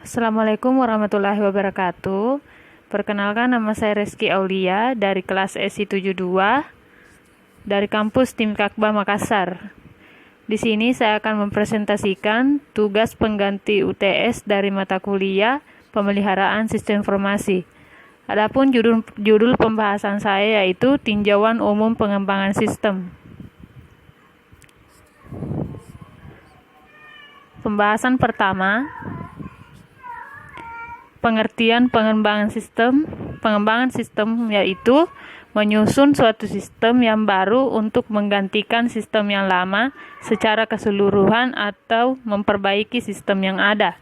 Assalamualaikum warahmatullahi wabarakatuh. Perkenalkan, nama saya Reski Aulia dari kelas SI 72 dari kampus Tim Kakba Makassar. Di sini saya akan mempresentasikan tugas pengganti UTS dari mata kuliah Pemeliharaan Sistem Informasi. Adapun judul pembahasan saya yaitu Tinjauan Umum Pengembangan Sistem. Pembahasan pertama, pengertian pengembangan sistem. Pengembangan sistem yaitu menyusun suatu sistem yang baru untuk menggantikan sistem yang lama secara keseluruhan atau memperbaiki sistem yang ada.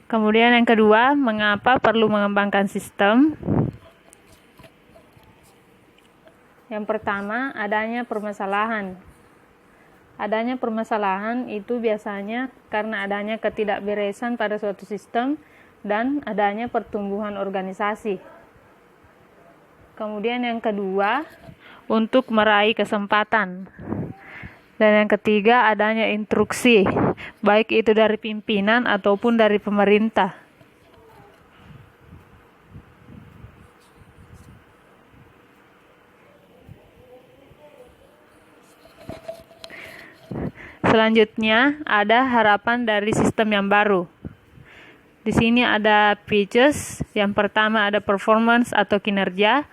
Kemudian yang kedua, mengapa perlu mengembangkan sistem? Yang pertama, adanya permasalahan. Adanya permasalahan itu biasanya karena adanya ketidakberesan pada suatu sistem dan adanya pertumbuhan organisasi. Kemudian yang kedua, untuk meraih kesempatan. Dan yang ketiga, adanya instruksi, baik itu dari pimpinan ataupun dari pemerintah. Selanjutnya, ada harapan dari sistem yang baru. Di sini ada features. Yang pertama ada performance atau kinerja.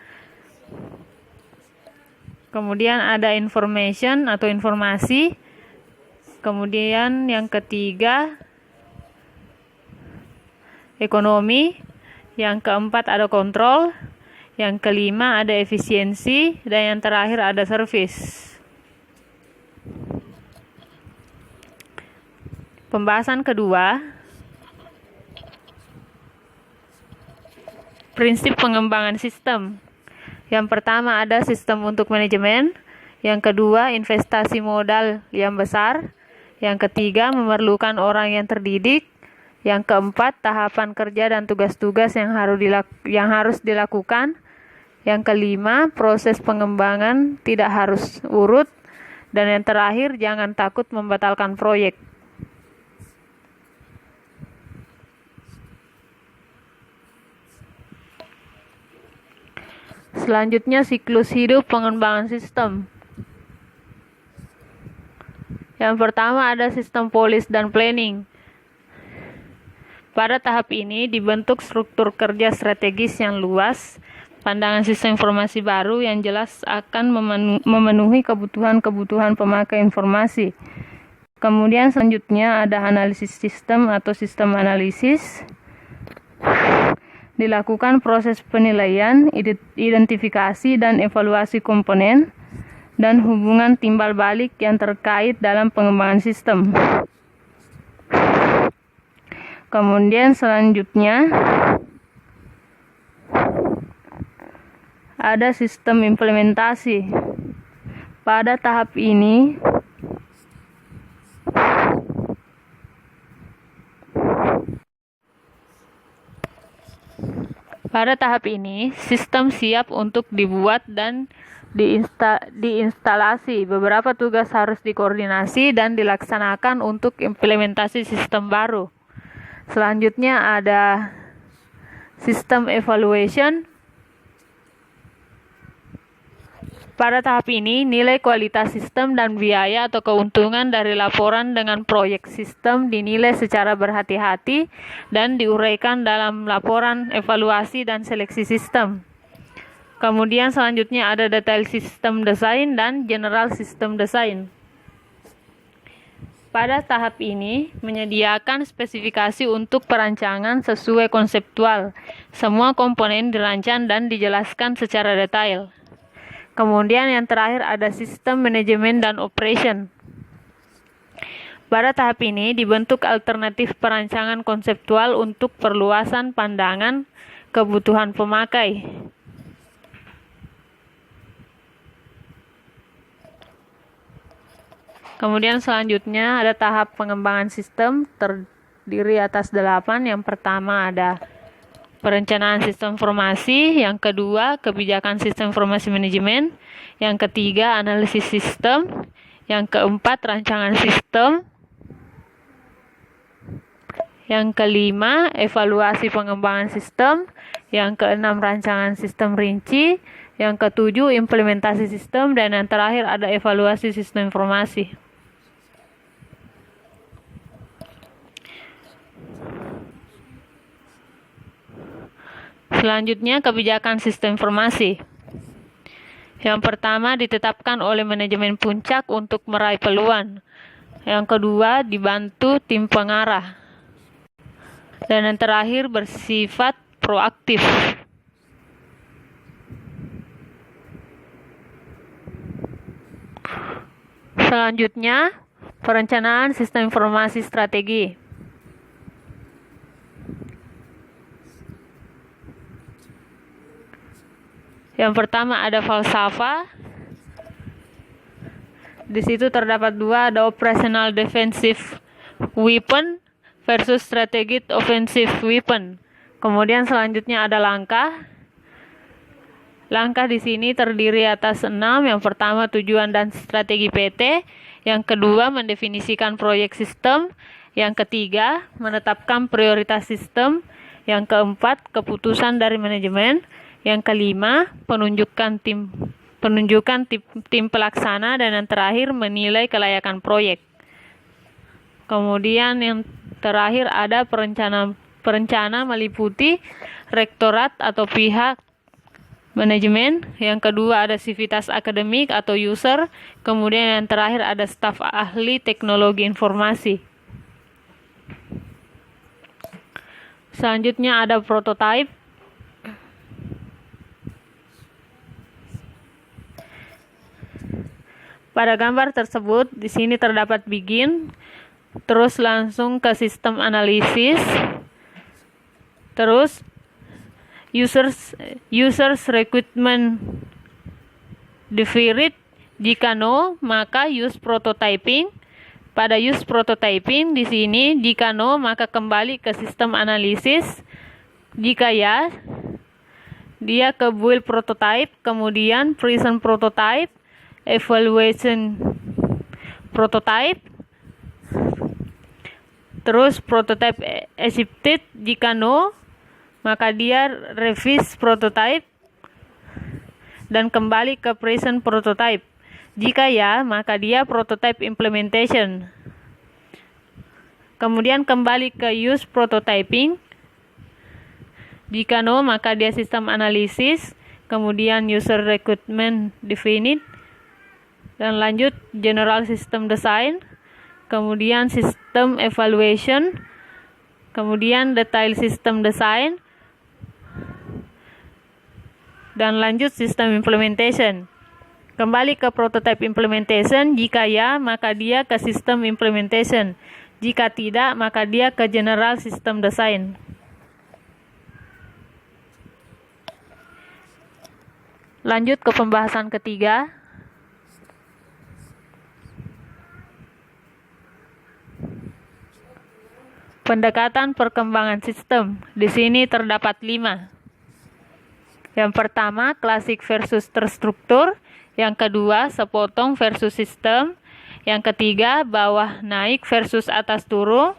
Kemudian ada information atau informasi. Kemudian yang ketiga ekonomi. Yang keempat ada kontrol. Yang kelima ada efisiensi. Dan yang terakhir ada service. Pembahasan kedua, prinsip pengembangan sistem. Yang pertama ada sistem untuk manajemen, yang kedua investasi modal yang besar, yang ketiga memerlukan orang yang terdidik, yang keempat tahapan kerja dan tugas-tugas yang harus dilakukan, yang kelima proses pengembangan tidak harus urut, dan yang terakhir jangan takut membatalkan proyek. Selanjutnya siklus hidup pengembangan sistem. Yang pertama ada sistem polis dan planning. Pada tahap ini dibentuk struktur kerja strategis yang luas, pandangan sistem informasi baru yang jelas akan memenuhi kebutuhan pemakai informasi. Kemudian selanjutnya ada analisis sistem atau sistem analisis. Dilakukan proses penilaian, identifikasi dan evaluasi komponen, dan hubungan timbal balik yang terkait dalam pengembangan sistem. Kemudian selanjutnya ada sistem implementasi. Pada tahap ini sistem siap untuk dibuat dan diinstalasi. Beberapa tugas harus dikoordinasi dan dilaksanakan untuk implementasi sistem baru. Selanjutnya ada sistem evaluation. Pada tahap ini, nilai kualitas sistem dan biaya atau keuntungan dari laporan dengan proyek sistem dinilai secara berhati-hati dan diuraikan dalam laporan evaluasi dan seleksi sistem. Kemudian selanjutnya ada detail sistem desain dan general system design. Pada tahap ini, menyediakan spesifikasi untuk perancangan sesuai konseptual. Semua komponen dirancang dan dijelaskan secara detail. Kemudian yang terakhir ada sistem manajemen dan operation. Pada tahap ini dibentuk alternatif perancangan konseptual untuk perluasan pandangan kebutuhan pemakai. Kemudian selanjutnya ada tahap pengembangan sistem terdiri atas 8. Yang pertama ada perencanaan sistem informasi, yang kedua kebijakan sistem informasi manajemen, yang ketiga analisis sistem, Yang keempat, rancangan sistem. Yang kelima, evaluasi pengembangan sistem. Yang keenam, rancangan sistem rinci. Yang ketujuh, implementasi sistem. Dan yang terakhir ada evaluasi sistem informasi. Selanjutnya, kebijakan sistem informasi. Yang pertama, ditetapkan oleh manajemen puncak untuk meraih peluang. Yang kedua, dibantu tim pengarah. Dan yang terakhir, bersifat proaktif. Selanjutnya, perencanaan sistem informasi strategi. Yang pertama ada falsafah. Di situ terdapat dua, ada operational defensive weapon versus strategic offensive weapon. Kemudian selanjutnya ada langkah. Langkah di sini terdiri atas 6. Yang pertama, tujuan dan strategi PT. Yang kedua, mendefinisikan proyek sistem. Yang ketiga, menetapkan prioritas sistem. Yang keempat, keputusan dari manajemen. Yang kelima, penunjukan tim pelaksana. Dan yang terakhir, menilai kelayakan proyek. Kemudian yang terakhir ada perencana meliputi rektorat atau pihak manajemen. Yang kedua ada sivitas akademik atau user. Kemudian yang terakhir ada staf ahli teknologi informasi. Selanjutnya ada prototype. Pada gambar tersebut, di sini terdapat begin, terus langsung ke sistem analisis, terus users requirement defined. Jika no, maka use prototyping. Pada use prototyping di sini, jika no, maka kembali ke sistem analisis. Jika ya, dia ke build prototype, kemudian present prototype, evaluation prototype, terus prototype accepted. Jika no, maka dia revise prototype dan kembali ke present prototype. Jika ya, maka dia prototype implementation. Kemudian kembali ke use prototyping. Jika no, maka dia sistem analisis, kemudian user requirement defined, dan lanjut general system design, kemudian system evaluation, kemudian detail system design, dan lanjut system implementation. Kembali ke prototype implementation. Jika ya, maka dia ke system implementation. Jika tidak, maka dia ke general system design. Lanjut ke pembahasan ketiga. Pendekatan perkembangan sistem. Di sini terdapat 5. Yang pertama, klasik versus terstruktur. Yang kedua, sepotong versus sistem. Yang ketiga, bawah naik versus atas turun.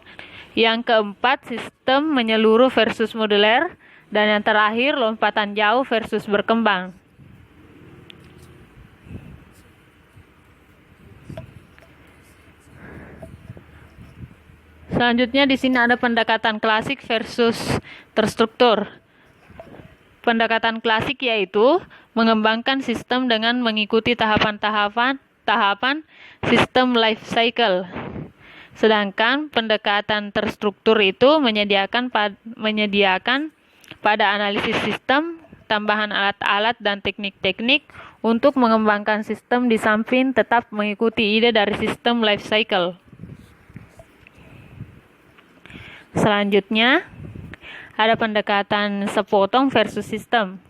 Yang keempat, sistem menyeluruh versus modular. Dan yang terakhir, lompatan jauh versus berkembang. Selanjutnya di sini ada pendekatan klasik versus terstruktur. Pendekatan klasik yaitu mengembangkan sistem dengan mengikuti tahapan sistem life cycle. Sedangkan pendekatan terstruktur itu menyediakan pada analisis sistem, tambahan alat-alat dan teknik-teknik untuk mengembangkan sistem di samping tetap mengikuti ide dari sistem life cycle. Selanjutnya, ada pendekatan sepotong versus sistem.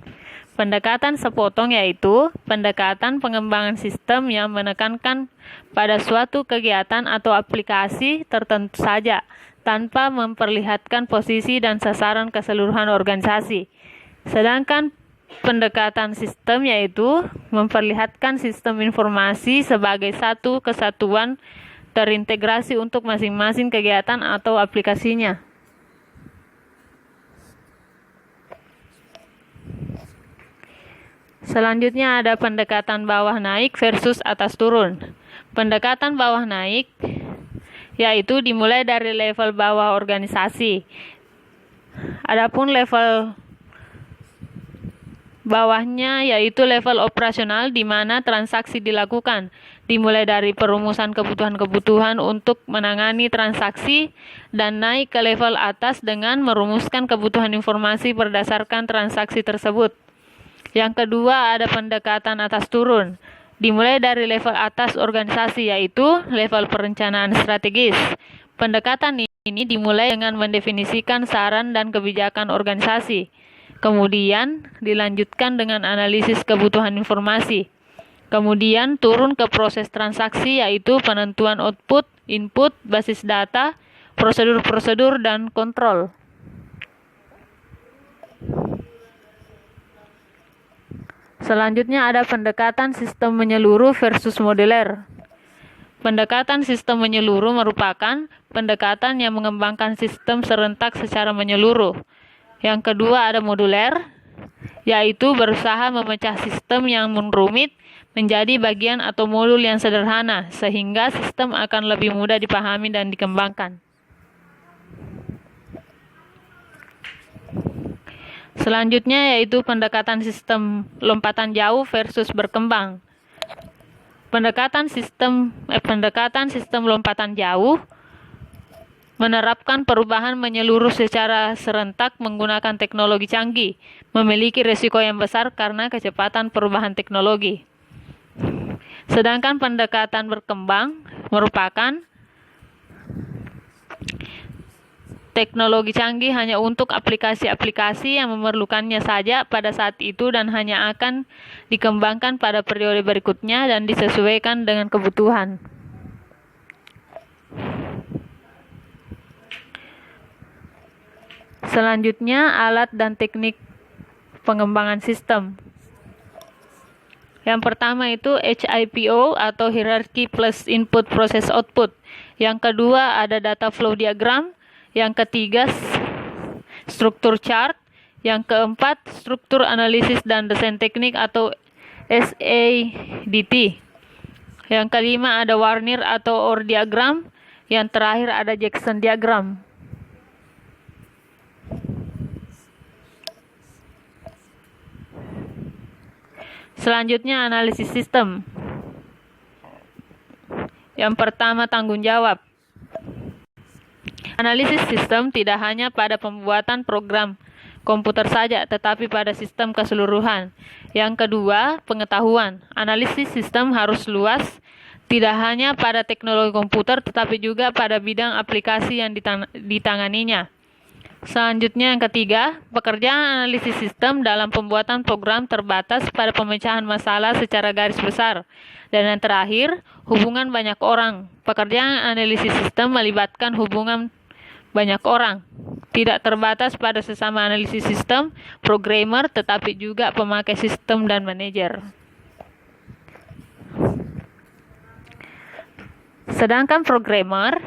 Pendekatan sepotong yaitu pendekatan pengembangan sistem yang menekankan pada suatu kegiatan atau aplikasi tertentu saja, tanpa memperlihatkan posisi dan sasaran keseluruhan organisasi. Sedangkan pendekatan sistem, yaitu memperlihatkan sistem informasi sebagai satu kesatuan terintegrasi untuk masing-masing kegiatan atau aplikasinya. Selanjutnya ada pendekatan bawah naik versus atas turun. Pendekatan bawah naik yaitu dimulai dari level bawah organisasi. Adapun level bawahnya yaitu level operasional, di mana transaksi dilakukan, dimulai dari perumusan kebutuhan-kebutuhan untuk menangani transaksi dan naik ke level atas dengan merumuskan kebutuhan informasi berdasarkan transaksi tersebut. Yang kedua ada pendekatan atas turun, dimulai dari level atas organisasi yaitu level perencanaan strategis. Pendekatan ini dimulai dengan mendefinisikan saran dan kebijakan organisasi. Kemudian dilanjutkan dengan analisis kebutuhan informasi. Kemudian turun ke proses transaksi yaitu penentuan output, input, basis data, prosedur-prosedur, dan kontrol. Selanjutnya ada pendekatan sistem menyeluruh versus modular. Pendekatan sistem menyeluruh merupakan pendekatan yang mengembangkan sistem serentak secara menyeluruh. Yang kedua ada modular, yaitu berusaha memecah sistem yang rumit menjadi bagian atau modul yang sederhana, sehingga sistem akan lebih mudah dipahami dan dikembangkan. Selanjutnya yaitu pendekatan sistem lompatan jauh versus berkembang. Pendekatan sistem lompatan jauh menerapkan perubahan menyeluruh secara serentak menggunakan teknologi canggih, memiliki risiko yang besar karena kecepatan perubahan teknologi. Sedangkan pendekatan berkembang merupakan teknologi canggih hanya untuk aplikasi-aplikasi yang memerlukannya saja pada saat itu dan hanya akan dikembangkan pada periode berikutnya dan disesuaikan dengan kebutuhan. Selanjutnya, alat dan teknik pengembangan sistem. Yang pertama itu HIPO atau Hierarchy plus Input Process Output. Yang kedua ada Data Flow Diagram. Yang ketiga struktur chart. Yang keempat struktur analisis dan desain teknik atau SADT. Yang kelima ada Warnir atau OR diagram. Yang terakhir ada Jackson diagram. Selanjutnya analisis sistem. Yang pertama tanggung jawab. Analisis sistem tidak hanya pada pembuatan program komputer saja, tetapi pada sistem keseluruhan. Yang kedua, pengetahuan. Analisis sistem harus luas, tidak hanya pada teknologi komputer, tetapi juga pada bidang aplikasi yang ditanganinya. Selanjutnya yang ketiga, pekerjaan analisis sistem dalam pembuatan program terbatas pada pemecahan masalah secara garis besar. Dan yang terakhir, hubungan banyak orang. Pekerjaan analisis sistem melibatkan hubungan banyak orang, tidak terbatas pada sesama analisis sistem, programmer, tetapi juga pemakai sistem dan manajer. Sedangkan programmer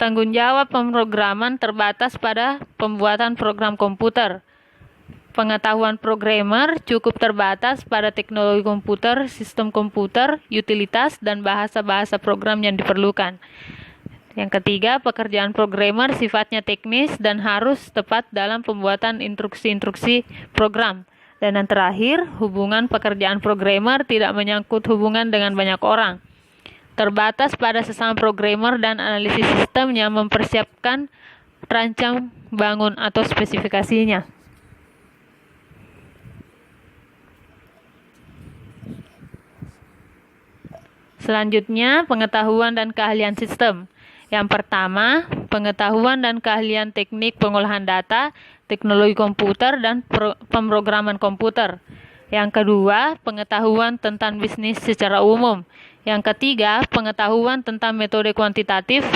tanggung jawab pemrograman terbatas pada pembuatan program komputer. Pengetahuan programmer cukup terbatas pada teknologi komputer, sistem komputer, utilitas, dan bahasa-bahasa program yang diperlukan. Yang ketiga, pekerjaan programmer sifatnya teknis dan harus tepat dalam pembuatan instruksi-instruksi program. Dan yang terakhir, hubungan pekerjaan programmer tidak menyangkut hubungan dengan banyak orang. Terbatas pada sesama programmer dan analisis sistem yang mempersiapkan rancang bangun atau spesifikasinya. Selanjutnya, pengetahuan dan keahlian sistem. Yang pertama, pengetahuan dan keahlian teknik pengolahan data, teknologi komputer, dan pemrograman komputer. Yang kedua, pengetahuan tentang bisnis secara umum. Yang ketiga, pengetahuan tentang metode kuantitatif.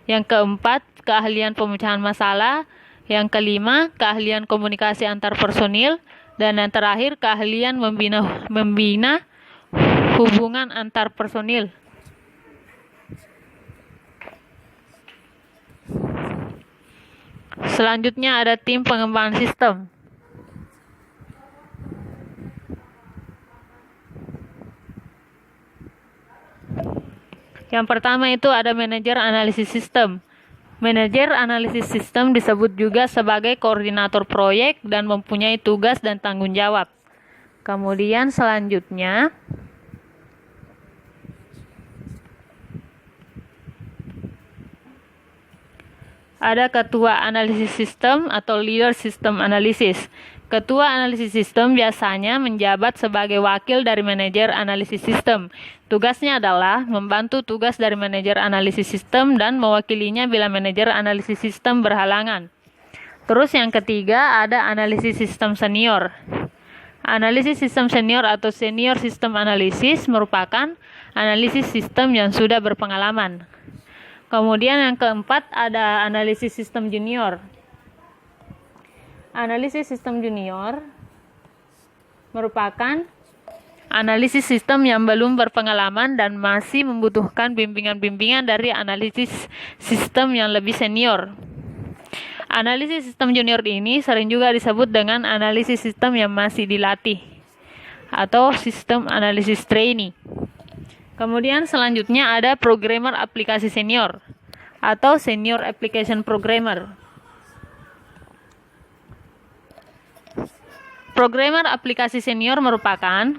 Yang keempat, keahlian pemecahan masalah. Yang kelima, keahlian komunikasi antar personil. Dan yang terakhir, keahlian membina hubungan antar personil. Selanjutnya ada tim pengembangan sistem. Yang pertama itu ada manajer analisis sistem. Manajer analisis sistem disebut juga sebagai koordinator proyek dan mempunyai tugas dan tanggung jawab. Kemudian selanjutnya ada ketua analisis sistem atau leader sistem analisis. Ketua analisis sistem biasanya menjabat sebagai wakil dari manajer analisis sistem. Tugasnya adalah membantu tugas dari manajer analisis sistem dan mewakilinya bila manajer analisis sistem berhalangan. Terus yang ketiga ada analisis sistem senior. Analisis sistem senior atau senior sistem analisis merupakan analisis sistem yang sudah berpengalaman. Kemudian yang keempat ada analisis sistem junior. Analisis sistem junior merupakan analisis sistem yang belum berpengalaman dan masih membutuhkan bimbingan-bimbingan dari analisis sistem yang lebih senior. Analisis sistem junior ini sering juga disebut dengan analisis sistem yang masih dilatih atau sistem analisis trainee. Kemudian selanjutnya ada programmer aplikasi senior atau senior application programmer. Programmer aplikasi senior merupakan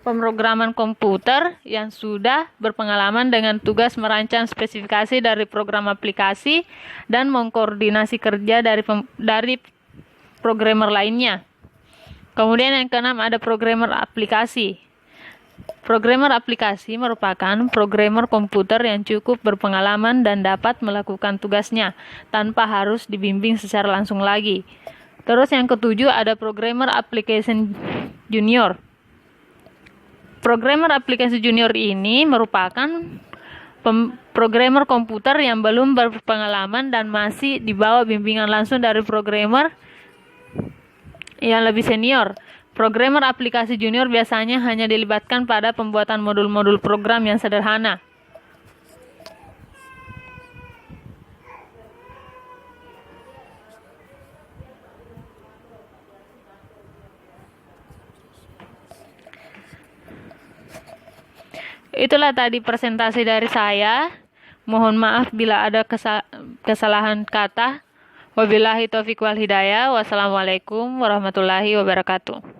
pemrograman komputer yang sudah berpengalaman dengan tugas merancang spesifikasi dari program aplikasi dan mengkoordinasi kerja dari programmer lainnya. Kemudian yang keenam ada programmer aplikasi. Programmer aplikasi merupakan programmer komputer yang cukup berpengalaman dan dapat melakukan tugasnya tanpa harus dibimbing secara langsung lagi. Terus yang ketujuh ada programmer application junior. Programmer aplikasi junior ini merupakan programmer komputer yang belum berpengalaman dan masih di bawah bimbingan langsung dari programmer yang lebih senior. Programmer aplikasi junior biasanya hanya dilibatkan pada pembuatan modul-modul program yang sederhana. Itulah tadi presentasi dari saya. Mohon maaf bila ada kesalahan kata. Wabillahi taufiq wal hidayah. Wassalamualaikum warahmatullahi wabarakatuh.